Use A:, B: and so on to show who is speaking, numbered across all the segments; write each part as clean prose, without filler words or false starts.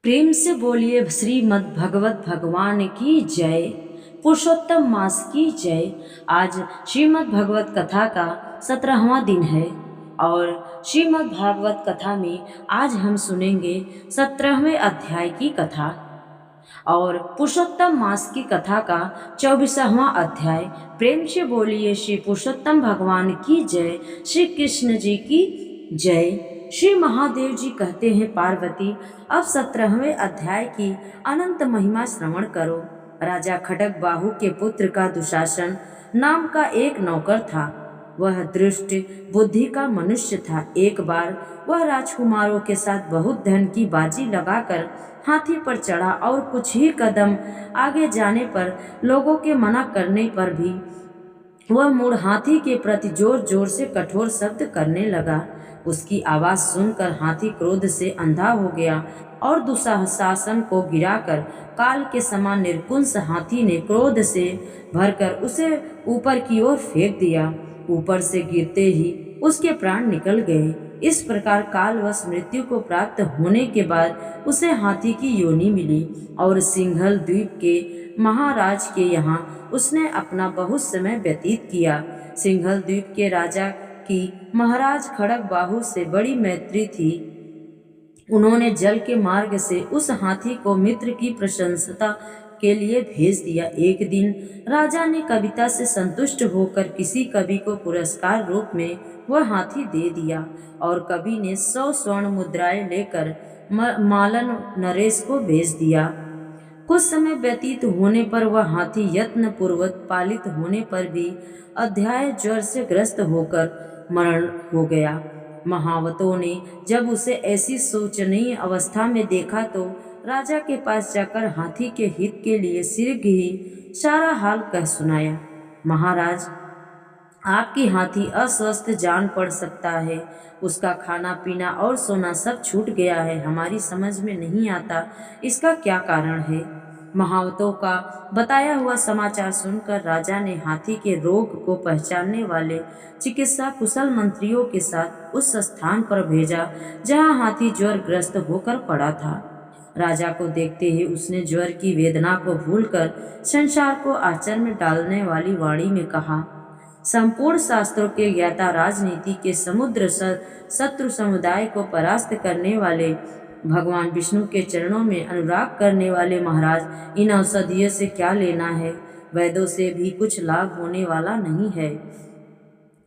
A: प्रेम से बोलिए श्रीमद् भगवत भगवान की जय। पुरुषोत्तम मास की जय। आज श्रीमद् भगवत कथा का 17वां दिन है और श्रीमद् भागवत कथा में आज हम सुनेंगे 17वें अध्याय की कथा और पुरुषोत्तम मास की कथा का 24वां अध्याय। प्रेम से बोलिए श्री पुरुषोत्तम भगवान की जय, श्री कृष्ण जी की जय। श्री महादेव जी कहते हैं, पार्वती अब 17वें अध्याय की अनंत महिमा श्रवण करो। राजा खड्ग बाहु के पुत्र का दुशासन नाम का एक नौकर था। वह दृष्ट बुद्धि का मनुष्य था। एक बार वह राजकुमारों के साथ बहुत धन की बाजी लगाकर हाथी पर चढ़ा और कुछ ही कदम आगे जाने पर लोगों के मना करने पर भी वह मुड़ हाथी के प्रति जोर जोर से कठोर शब्द करने लगा। उसकी आवाज सुनकर हाथी क्रोध से अंधा हो गया और दुशासन को गिराकर काल के समान निर्कुंस हाथी ने क्रोध से भरकर उसे ऊपर की ओर फेंक दिया। ऊपर से गिरते ही उसके प्राण निकल गए। इस प्रकार कालवश मृत्यु को प्राप्त होने के बाद उसे हाथी की योनि मिली और सिंघल द्वीप के महाराज के यहाँ उसने अपना बहुत समय व्यतीत किया। सिंघल द्वीप के राजा की महाराज खड्ग बाहु से बड़ी मैत्री थी। उन्होंने जल के मार्ग से उस हाथी को मित्र की प्रशंसता के लिए भेज दिया। एक दिन राजा ने कविता से संतुष्ट होकर किसी कवि को पुरस्कार रूप में वह हाथी दे दिया और कवि ने 100 स्वर्ण मुद्राएं लेकर मालन नरेश को भेज दिया। कुछ समय व्यतीत होने पर वह हाथी यत्न पूर्वक पालित होने पर भी अध्याय ज्वर से ग्रस्त होकर मरण हो गया। महावतों ने जब उसे ऐसी शोचनीय अवस्था में देखा तो राजा के पास जाकर हाथी के हित के लिए शीघ्र ही सारा हाल कह सुनाया। महाराज, आपकी हाथी अस्वस्थ जान पड़ सकता है। उसका खाना पीना और सोना सब छूट गया है। हमारी समझ में नहीं आता इसका क्या कारण है। महावतों का बताया हुआ समाचार सुनकर राजा ने हाथी के रोग को पहचानने वाले चिकित्सा कुशल मंत्रियों के साथ उस स्थान पर भेजा जहां हाथी ज्वर ग्रस्त होकर पड़ा था। राजा को देखते ही उसने ज्वर की वेदना को भूलकर संसार को आश्चर्य में डालने वाली वाणी में कहा, संपूर्ण शास्त्रों के ज्ञाता, राजनीति के समुद्र शत्रु समुदाय को परास्त करने वाले, भगवान विष्णु के चरणों में अनुराग करने वाले महाराज, इन औषधियों से क्या लेना है। वैद्यों से भी कुछ लाभ होने वाला नहीं है।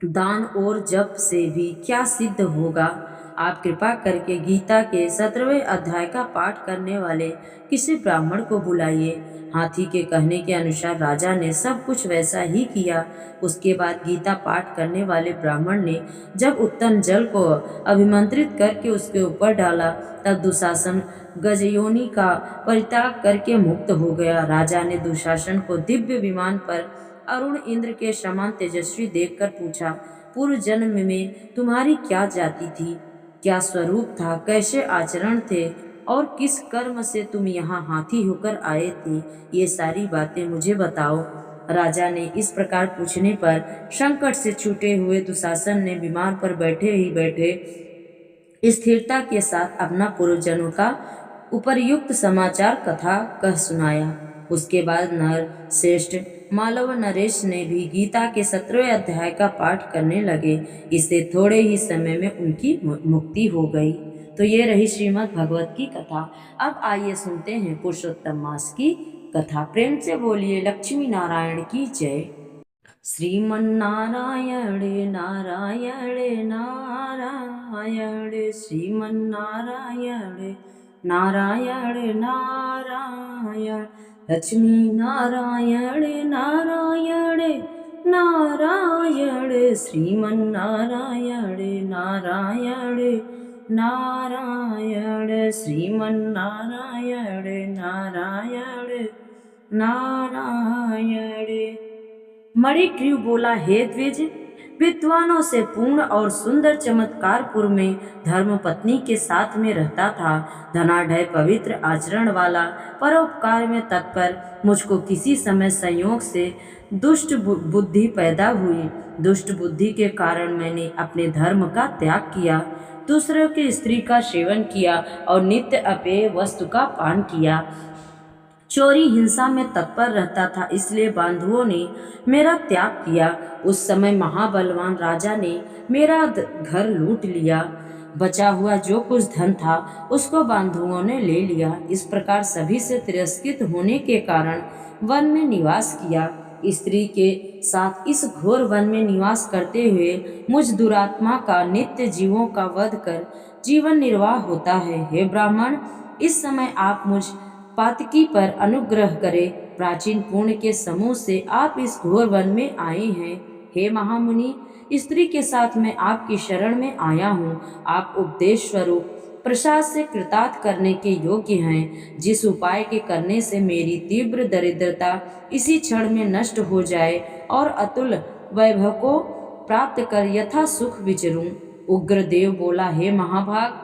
A: दान और जप से भी क्या सिद्ध होगा। आप कृपा करके गीता के 17वें अध्याय का पाठ करने वाले किसी ब्राह्मण को बुलाइए। हाथी के कहने के अनुसार राजा ने सब कुछ वैसा ही किया। उसके बाद गीता पाठ करने वाले ब्राह्मण ने जब उत्तम जल को अभिमंत्रित करके उसके ऊपर डाला तब दुशासन गजयोनि का परित्याग करके मुक्त हो गया। राजा ने दुशासन को दिव्य विमान पर अरुण इंद्र के समान तेजस्वी देखकर पूछा, पूर्व जन्म में तुम्हारी क्या जाति थी, क्या स्वरूप था, कैसे आचरण थे और किस कर्म से तुम यहाँ हाथी होकर आए थे। ये सारी बातें मुझे बताओ। राजा ने इस प्रकार पूछने पर संकट से छूटे हुए दुशासन ने विमान पर बैठे ही बैठे स्थिरता के साथ अपना पूर्वजन्म का उपर्युक्त समाचार कथा कह सुनाया। उसके बाद नर श्रेष्ठ मालव नरेश ने भी गीता के 17वें अध्याय का पाठ करने लगे। इससे थोड़े ही समय में उनकी मुक्ति हो गई। तो ये रही श्रीमद् भागवत की कथा। अब आइए सुनते हैं पुरुषोत्तम मास की कथा। प्रेम से बोलिए लक्ष्मी नारायण की जय। श्रीमन्नारायण नारायण नारायण, श्रीमन्नारायण नारायण नारायण, लक्ष्मी नारायण नारायण नारायण, श्रीमन्नारायण नारायण नारायण, श्रीमन्नारायण नारायण नारायण। मणिग्रीव बोला, हे द्विज, विद्वानों से पूर्ण और सुंदर चमत्कारपुर में धर्मपत्नी के साथ में रहता था। धनाढ़य पवित्र आचरण वाला, परोपकार में तत्पर, मुझको किसी समय संयोग से दुष्ट बुद्धि पैदा हुई। दुष्ट बुद्धि के कारण मैंने अपने धर्म का त्याग किया। दूसरों की स्त्री का सेवन किया और नित्य अपेय वस्तु का पान किया। चोरी हिंसा में तत्पर रहता था, इसलिए बंधुओं ने मेरा त्याग किया। उस समय महाबलवान राजा ने मेरा घर लूट लिया। बचा हुआ जो कुछ धन था उसको बंधुओं ने ले लिया। इस प्रकार सभी से तिरस्कृत होने के कारण वन में निवास किया। स्त्री के साथ इस घोर वन में निवास करते हुए मुझ दुरात्मा का नित्य जीवों का वध कर जीवन निर्वाह होता है। हे ब्राह्मण, इस समय आप मुझ पातकी पर अनुग्रह करें। प्राचीन पुण्य के समूह से आप इस घोर वन में आए हैं। हे महामुनि, स्त्री के साथ मैं आपकी शरण में आया हूँ। आप उपदेश स्वरूप प्रसाद से कृतार्थ करने के योग्य हैं। जिस उपाय के करने से मेरी तीव्र दरिद्रता इसी क्षण में नष्ट हो जाए और अतुल वैभव को प्राप्त कर यथा सुख विचरूं। उग्रदेव बोला, हे महाभाग,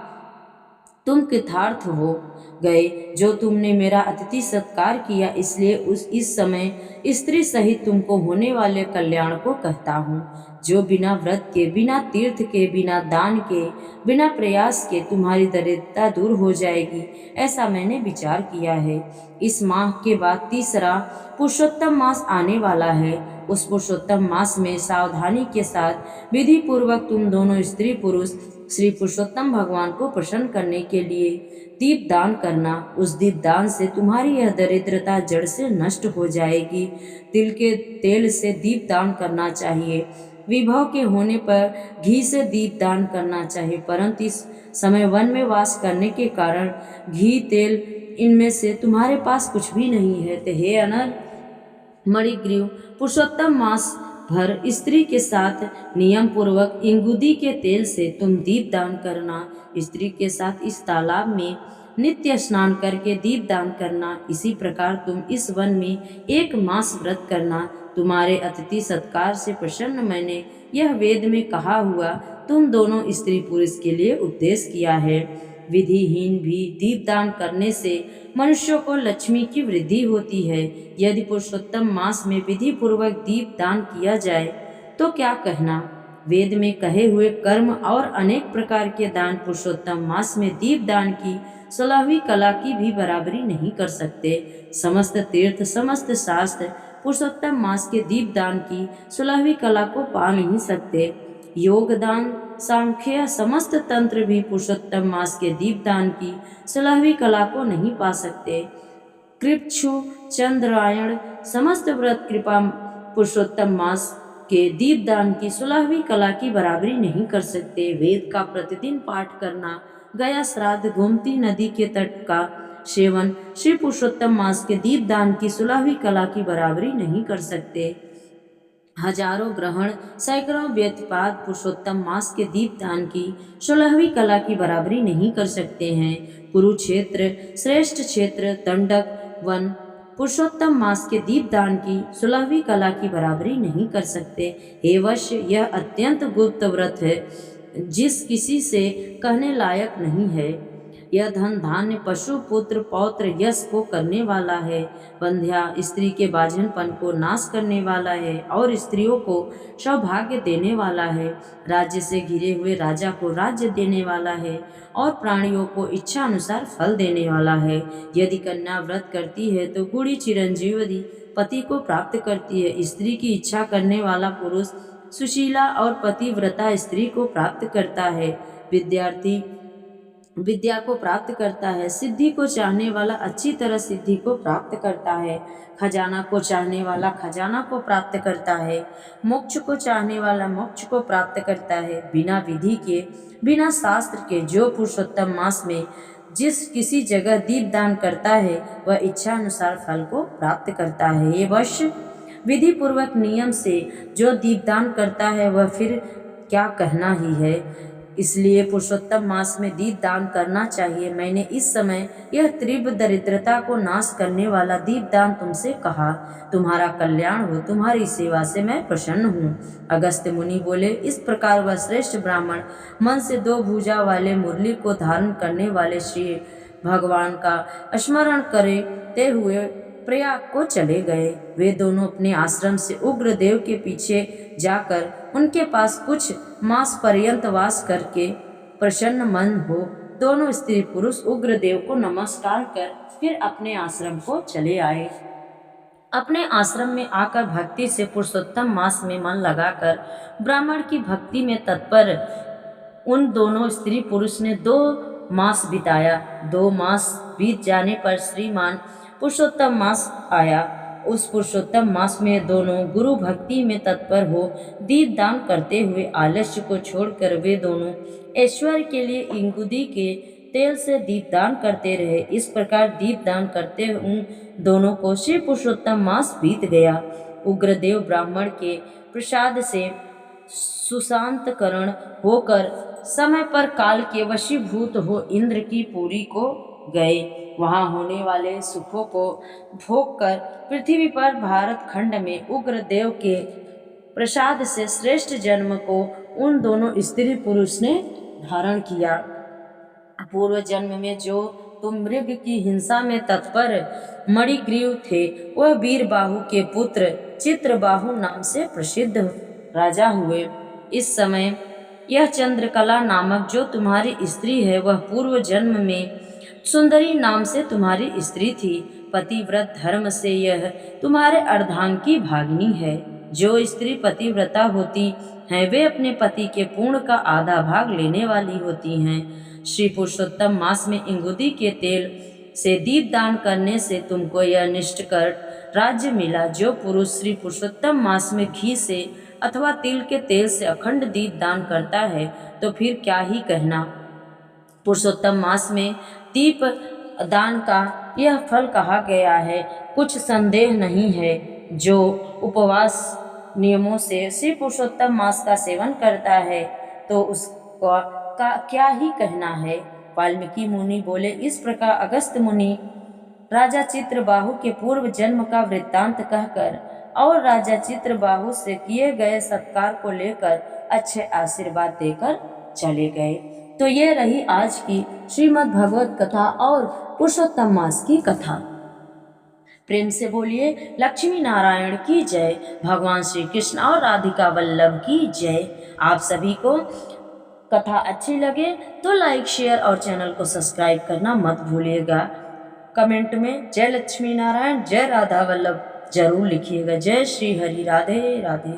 A: तुम कृतार्थ हो गए जो तुमने मेरा अतिथि सत्कार किया, इसलिए इस समय स्त्री सहित तुमको होने वाले कल्याण को कहता हूँ। जो बिना व्रत के, बिना तीर्थ के, बिना दान के, बिना प्रयास के तुम्हारी दरिद्रता दूर हो जाएगी, ऐसा मैंने विचार किया है। इस माह के बाद तीसरा पुरुषोत्तम मास आने वाला है। उस पुरुषोत्तम मास में सावधानी के साथ विधि पूर्वक तुम दोनों स्त्री पुरुष श्री पुरुषोत्तम भगवान को प्रसन्न करने के लिए दीप दान करना। उस दीप दान से तुम्हारी यह दरिद्रता जड़ से नष्ट हो जाएगी। तिल के तेल से दीप दान करना चाहिए। विभव के होने पर घी से दीप दान करना चाहिए, परंतु इस समय वन में वास करने के कारण घी, तेल इनमें से तुम्हारे पास कुछ भी नहीं है। तो हे अनर मणिग्रीव, पुरुषोत्तम मास भर स्त्री के साथ नियम पूर्वक इंगुदी के तेल से तुम दीप दान करना। स्त्री के साथ इस तालाब में नित्य स्नान करके दीप दान करना। इसी प्रकार तुम इस वन में 1 मास व्रत करना। तुम्हारे अतिथि सत्कार से प्रसन्न मैंने यह वेद में कहा हुआ तुम दोनों स्त्री पुरुष के लिए उपदेश किया है। विधिहीन भी दीप दान करने से मनुष्यों को लक्ष्मी की वृद्धि होती है। यदि पुरुषोत्तम मास में विधि पूर्वक दीप दान किया जाए तो क्या कहना। वेद में कहे हुए कर्म और अनेक प्रकार के दान पुरुषोत्तम मास में दीप दान की 16वीं कला की भी बराबरी नहीं कर सकते। समस्त तीर्थ, समस्त शास्त्र पुरुषोत्तम मास के दीप दान की 16वीं कला को पा नहीं सकते। योगदान, सांख्य, समस्त तंत्र भी पुरुषोत्तम मास के दीपदान की 16वीं कला को नहीं पा सकते। कृच्छ्रु, चंद्रायण, समस्त व्रत कृपा पुरुषोत्तम मास के दीपदान की 16वीं कला की बराबरी नहीं कर सकते। वेद का प्रतिदिन पाठ करना, गया श्राद्ध, गोमती नदी के तट का सेवन श्री पुरुषोत्तम मास के दीपदान की 16वीं कला की बराबरी नहीं कर सकते। हजारों ग्रहण, सैकड़ों व्यतिपात पुरुषोत्तम मास के दीपदान की 16वीं कला की बराबरी नहीं कर सकते हैं। कुरुक्षेत्र, श्रेष्ठ क्षेत्र, दंडक वन पुरुषोत्तम मास के दीपदान की 16वीं कला की बराबरी नहीं कर सकते। हे वश्य, यह अत्यंत गुप्त व्रत है, जिस किसी से कहने लायक नहीं है। यह धन धान्य, पशु, पुत्र, पौत्र, यश को करने वाला है। बंध्या स्त्री के बाझनपन को नाश करने वाला है और स्त्रियों को सौभाग्य देने वाला है। राज्य से घिरे हुए राजा को राज्य देने वाला है और प्राणियों को इच्छा अनुसार फल देने वाला है। यदि कन्या व्रत करती है तो गुड़ी चिरंजीवी पति को प्राप्त करती है। स्त्री की इच्छा करने वाला पुरुष सुशीला और पतिव्रता स्त्री को प्राप्त करता है। विद्यार्थी विद्या को प्राप्त करता है। सिद्धि को चाहने वाला अच्छी तरह सिद्धि को प्राप्त करता है। खजाना को चाहने वाला खजाना को प्राप्त करता है। मोक्ष को चाहने वाला मोक्ष को प्राप्त करता है। बिना विधि के, बिना शास्त्र के जो पुरुषोत्तम मास में जिस किसी जगह दीपदान करता है वह इच्छा अनुसार फल को प्राप्त करता है। ये वश्य, विधि पूर्वक नियम से जो दीपदान करता है वह फिर क्या कहना ही है। इसलिए पुरुषोत्तम मास में दीप दान करना चाहिए। मैंने इस समय यह तीव्र दरिद्रता को नाश करने वाला दीप दान तुमसे कहा। तुम्हारा कल्याण हो, तुम्हारी सेवा से मैं प्रसन्न हूँ। अगस्त्य मुनि बोले, इस प्रकार वह श्रेष्ठ ब्राह्मण मन से 2 भुजा वाले मुरली को धारण करने वाले श्री भगवान का स्मरण करते हुए प्रयाग को चले गए। वे दोनों अपने आश्रम से उग्रदेव के पीछे जाकर उनके पास कुछ मास पर्यंत वास करके प्रसन्न मन हो। दोनों स्त्री पुरुष उग्रदेव को नमस्कार कर फिर अपने आश्रम को चले आए। अपने आश्रम में आकर भक्ति से पुरुषोत्तम मास में मन लगाकर ब्राह्मण की भक्ति में तत्पर उन दोनों स्त्री पुरुष ने 2 मास बिताया। 2 मास बीत जाने पर श्रीमान पुरुषोत्तम मास आया। उस पुरुषोत्तम मास में दोनों गुरु भक्ति में तत्पर हो दीप दान करते हुए आलस्य को छोड़कर वे दोनों ऐश्वर्य के लिए इंगुदी के तेल से दीपदान करते रहे। इस प्रकार दीपदान करते उन दोनों को श्री पुरुषोत्तम मास बीत गया। उग्रदेव ब्राह्मण के प्रसाद से सुशांतकरण होकर समय पर काल के वशीभूत हो इंद्र की पुरी को गए। वहां होने वाले सुखों को भोग कर पृथ्वी पर भारत खंड में उग्रदेव के प्रसाद से श्रेष्ठ जन्म को उन दोनों स्त्री पुरुष ने धारण किया। पूर्व जन्म में जो तुम मृग की हिंसा में तत्पर मणिग्रीव थे, वह वीरबाहु के पुत्र चित्रबाहु नाम से प्रसिद्ध राजा हुए। इस समय यह चंद्रकला नामक जो तुम्हारी स्त्री है, वह पूर्व जन्म में सुंदरी नाम से तुम्हारी स्त्री थी। पतिव्रत धर्म से यह तुम्हारे अर्धांगी भागिनी है। जो स्त्री पतिव्रता होती हैं, वे अपने पति के पूर्ण का आधा भाग लेने वाली होती हैं। श्री पुरुषोत्तम मास में इंगुदी के तेल से दीपदान करने से तुमको यह निष्ठकर राज्य मिला। जो पुरुष श्री पुरुषोत्तम मास में घी से अथवा तिल के तेल से अखंड दीप दान करता है, तो फिर क्या ही कहना। पुरुषोत्तम मास में दीप दान का यह फल कहा गया है। कुछ संदेह नहीं है, जो उपवास नियमों से श्री पुरुषोत्तम मास का सेवन करता है, तो उसका क्या ही कहना है। वाल्मीकि मुनि बोले, इस प्रकार अगस्त्य मुनि राजा चित्रबाहु के पूर्व जन्म का वृत्तांत कहकर और राजा चित्रबाहु से किए गए सत्कार को लेकर अच्छे आशीर्वाद देकर चले गए। तो ये रही आज की श्रीमद् भगवत कथा और पुरुषोत्तम मास की कथा। प्रेम से बोलिए लक्ष्मी नारायण की जय, भगवान श्री कृष्ण और राधिका वल्लभ की जय। आप सभी को कथा अच्छी लगे तो लाइक शेयर और चैनल को सब्सक्राइब करना मत भूलिएगा। कमेंट में जय लक्ष्मी नारायण जय राधा वल्लभ जरूर लिखिएगा। जय श्री हरि, राधे राधे।